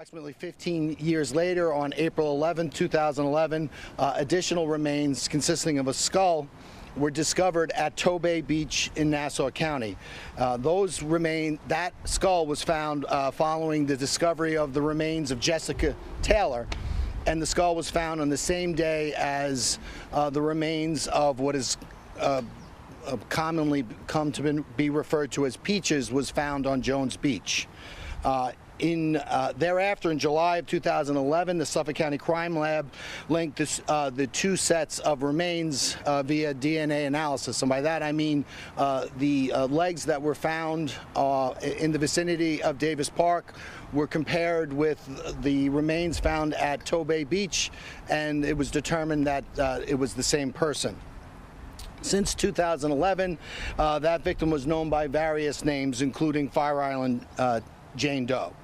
Approximately 15 years later, on April 11, 2011, additional remains consisting of a skull were discovered at Gilgo Beach in Nassau County. That skull was found following the discovery of the remains of Jessica Taylor, and the skull was found on the same day as the remains of what is commonly come to be referred to as Peaches was found on Jones Beach. Thereafter, in July of 2011, the Suffolk County Crime Lab linked the two sets of remains via DNA analysis. And by that I mean the legs that were found in the vicinity of Davis Park were compared with the remains found at Gilgo Beach, and it was determined that it was the same person. Since 2011, that victim was known by various names, including Fire Island Jane Doe.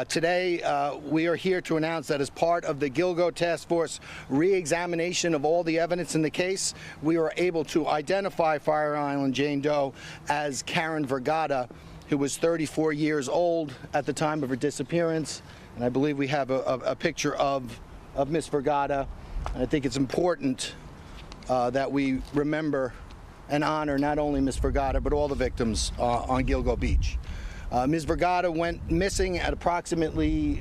Today, we are here to announce that as part of the Gilgo Task Force re-examination of all the evidence in the case, we were able to identify Fire Island Jane Doe as Karen Vergata, who was 34 years old at the time of her disappearance. And I believe we have a picture of Miss Vergata. And I think it's important that we remember and honor not only Miss Vergata, but all the victims on Gilgo Beach. Ms. Vergata went missing at approximately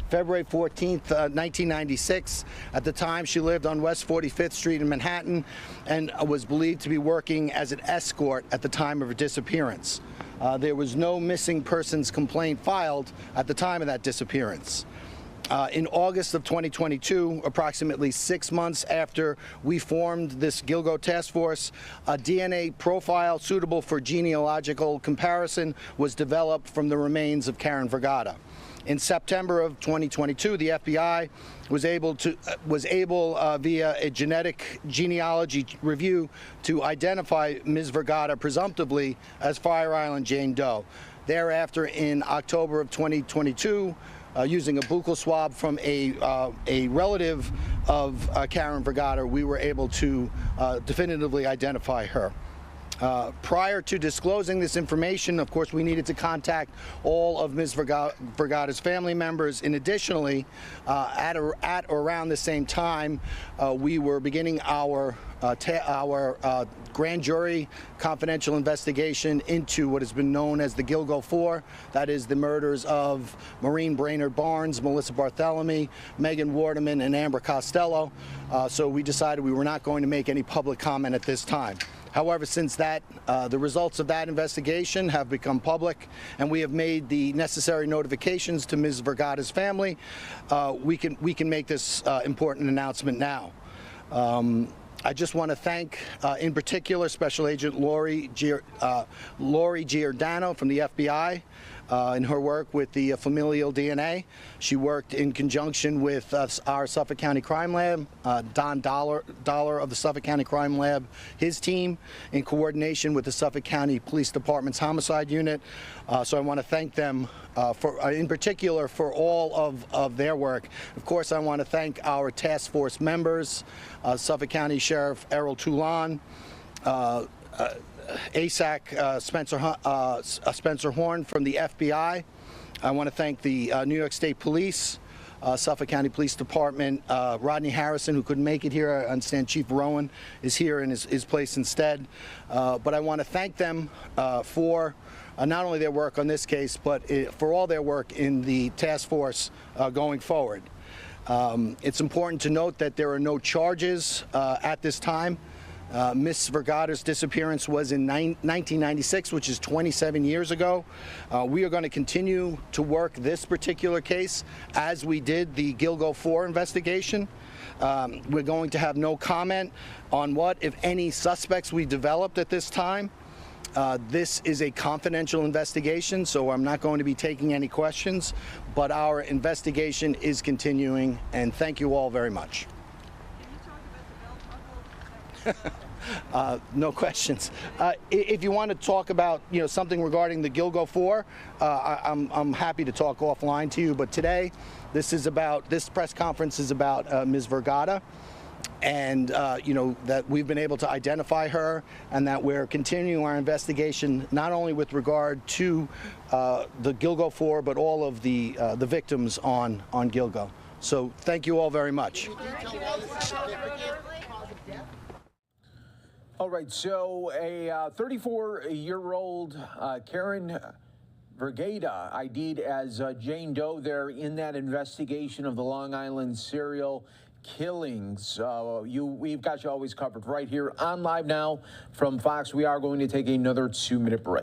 February 14th, 1996. At the time, she lived on West 45th Street in Manhattan and was believed to be working as an escort at the time of her disappearance. There was no missing persons complaint filed at the time of that disappearance. In August of 2022, approximately 6 months after we formed this Gilgo Task Force, a DNA profile suitable for genealogical comparison was developed from the remains of Karen Vergata. In September of 2022, the FBI was able via a genetic genealogy review to identify Ms. Vergata presumptively as Fire Island Jane Doe. Thereafter, in October of 2022, using a buccal swab from a relative of Karen Vergata, we were able to definitively identify her. Prior to disclosing this information, of course, we needed to contact all of Ms. Vergata's family members. And additionally, at or around the same time, we were beginning our grand jury confidential investigation into what has been known as the Gilgo 4. That is the murders of Maureen Brainerd Barnes, Melissa Barthelemy, Megan Waterman, and Amber Costello. So we decided we were not going to make any public comment at this time. However, since that, the results of that investigation have become public, and we have made the necessary notifications to Ms. Vergata's family, we can make this important announcement now. I just want to thank, in particular, Special Agent Lori Giordano from the FBI in her work with the familial DNA. She worked in conjunction with our Suffolk County Crime Lab, Don Dollar of the Suffolk County Crime Lab, his team, in coordination with the Suffolk County Police Department's Homicide Unit. So I want to thank them in particular for all of their work. Of course, I want to thank our task force members, Suffolk County Sheriff Errol Toulon, ASAC Spencer Horn from the FBI. I want to thank the New York State Police, Suffolk County Police Department, Rodney Harrison, who couldn't make it here. I understand Chief Rowan is here in his place instead. But I want to thank them for not only their work on this case, but for all their work in the task force going forward. It's important to note that there are no charges at this time. Ms. Vergata's disappearance was in 1996, which is 27 years ago. We are going to continue to work this particular case as we did the Gilgo 4 investigation. We're going to have no comment on what, if any, suspects we developed at this time. This is a confidential investigation, so I'm not going to be taking any questions, but our investigation is continuing, and thank you all very much. No questions. If you want to talk about something regarding the Gilgo 4, I'm happy to talk offline to you. But today, this press conference is about Ms. Vergata. and you know, that we've been able to identify her, and that we're continuing our investigation not only with regard to the Gilgo 4, but all of the victims on Gilgo. So thank you all very much. All right, so a 34-year-old Karen Vergata, ID'd as Jane Doe there in that investigation of the Long Island serial killings. We've got you always covered right here on Live Now from Fox. We are going to take another 2-minute break.